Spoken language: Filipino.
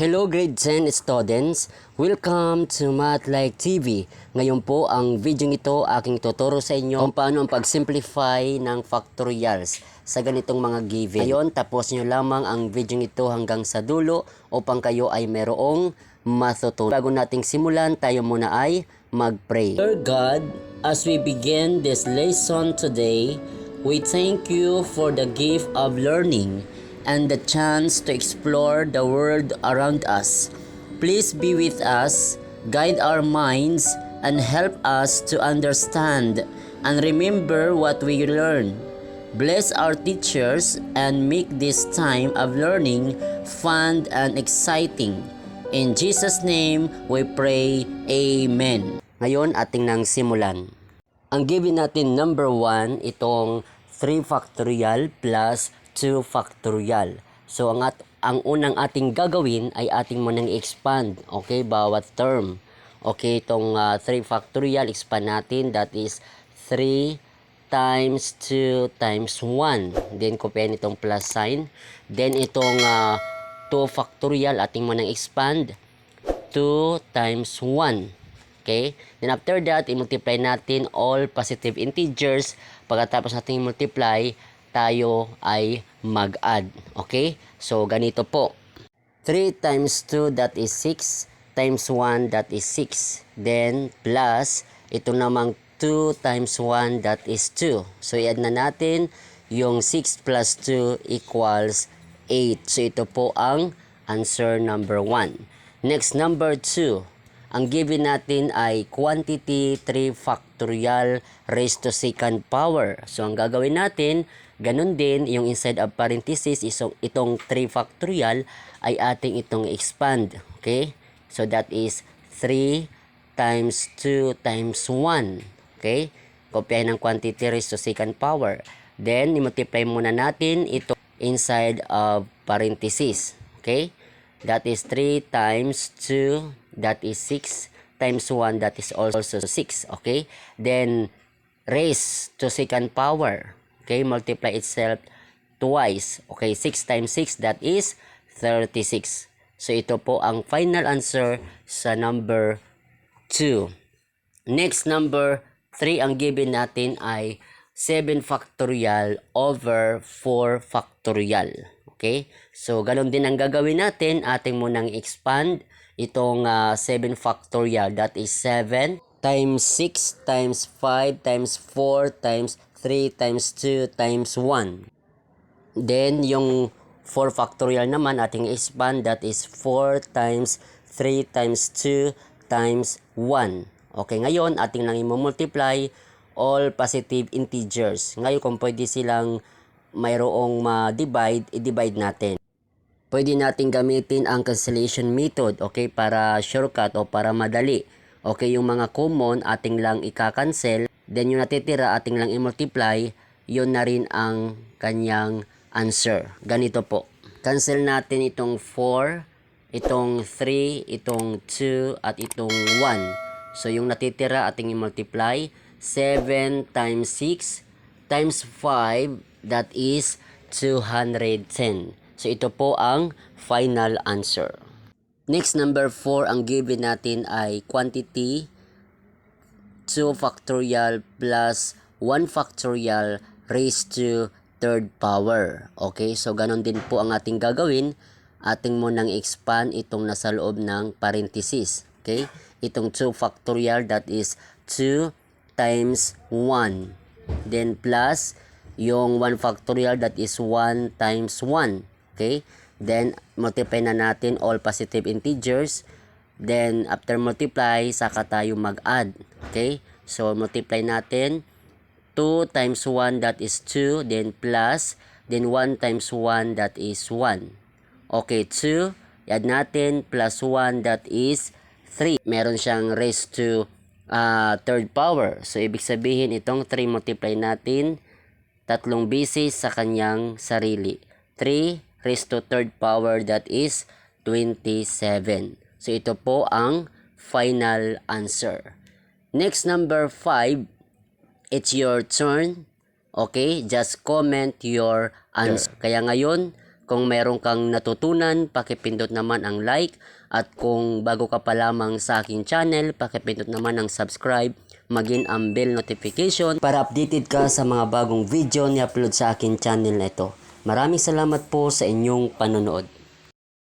Hello grade 10 students, welcome to Math-Like TV. Ngayon po ang video ito aking tuturo sa inyo kung paano ang pag-simplify ng factorials sa ganitong mga given. Ngayon tapos nyo lamang ang video ito hanggang sa dulo upang kayo ay merong matutunan. Bago nating simulan, tayo muna ay mag-pray. Lord God, as we begin this lesson today, we thank you for the gift of learning and the chance to explore the world around us. Please be with us, guide our minds, and help us to understand and remember what we learn. Bless our teachers and make this time of learning fun and exciting. In Jesus' name, we pray, Amen. Ngayon, ating nang simulan. Ang given natin number 1, itong 3 factorial plus 2 factorial. So ang unang ating gagawin ay ating munang expand, okay, bawat term. Okay, itong 3 factorial, expand natin, that is 3 times 2 times 1. Then kopyahin itong plus sign. Then itong 2 factorial, ating munang expand, 2 times 1. Okay? Then after that, i-multiply natin all positive integers. Pagkatapos natin i-multiply, tayo ay mag-add. Okay? So, ganito po. 3 times 2, that is 6, times 1, that is 6. Then, plus, ito namang 2 times 1, that is 2. So, i-add na natin yung 6 plus 2 equals 8. So, ito po ang answer number 1. Next, number 2. Ang given natin ay quantity 3 factorial raised to second power. So, ang gagawin natin, ganun din, yung inside of parenthesis, itong 3 factorial ay ating itong expand. Okay? So, that is 3 times 2 times 1. Okay? Kopyahin ng quantity raised to second power. Then, i-multiply muna natin ito inside of parenthesis. Okay? That is 3 times 2, that is 6, times 1, that is also 6. Okay? Then, raise to second power. Okay? Multiply itself twice. Okay? 6 times 6, that is 36. So, ito po ang final answer sa number 2. Next, number 3, ang given natin ay 7 factorial over 4 factorial. Okay? So, ganun din ang gagawin natin. Ating munang expand itong 7 factorial. That is 7 times 6 times 5 times 4 times 3 times 2 times 1. Then, yung 4 factorial naman ating expand. That is 4 times 3 times 2 times 1. Okay, ngayon ating nang i-multiply all positive integers. Ngayon kung pwede silang mayroong ma-divide, i-divide natin. Pwede natin gamitin ang cancellation method, okay, para shortcut o para madali. Okay, yung mga common ating lang ika-cancel, then yung natitira ating lang i-multiply, yun na rin ang kanyang answer. Ganito po. Cancel natin itong 4, itong 3, itong 2, at itong 1. So yung natitira ating i-multiply, 7 times 6 times 5, that is 210. So, ito po ang final answer. Next, number 4, ang given natin ay quantity 2 factorial plus 1 factorial raised to third power. Okay, so ganon din po ang ating gagawin. Ating munang expand itong nasa loob ng parenthesis. Okay, itong 2 factorial, that is 2 times 1. Then plus yung 1 factorial, that is 1 times 1. Okay? Then, multiply na natin all positive integers. Then, after multiply, saka tayo mag-add. Okay? So, multiply natin 2 times 1, that is 2. Then, plus. Then, 1 times 1, that is 1. Okay, 2. Add natin. Plus 1, that is 3. Meron siyang raised to third power. So, ibig sabihin, itong 3 multiply natin tatlong beses sa kanyang sarili. 3 raised to third power, that is 27. So, ito po ang final answer. Next, number 5, it's your turn. Okay, just comment your answer. Kaya ngayon, Kung meron kang natutunan, pakipindot naman ang like. At kung bago ka pa lamang sa aking channel, pakipindot naman ang subscribe, maging ang bell notification para updated ka sa mga bagong video ni upload sa aking channel na ito. Maraming salamat po sa inyong panonood.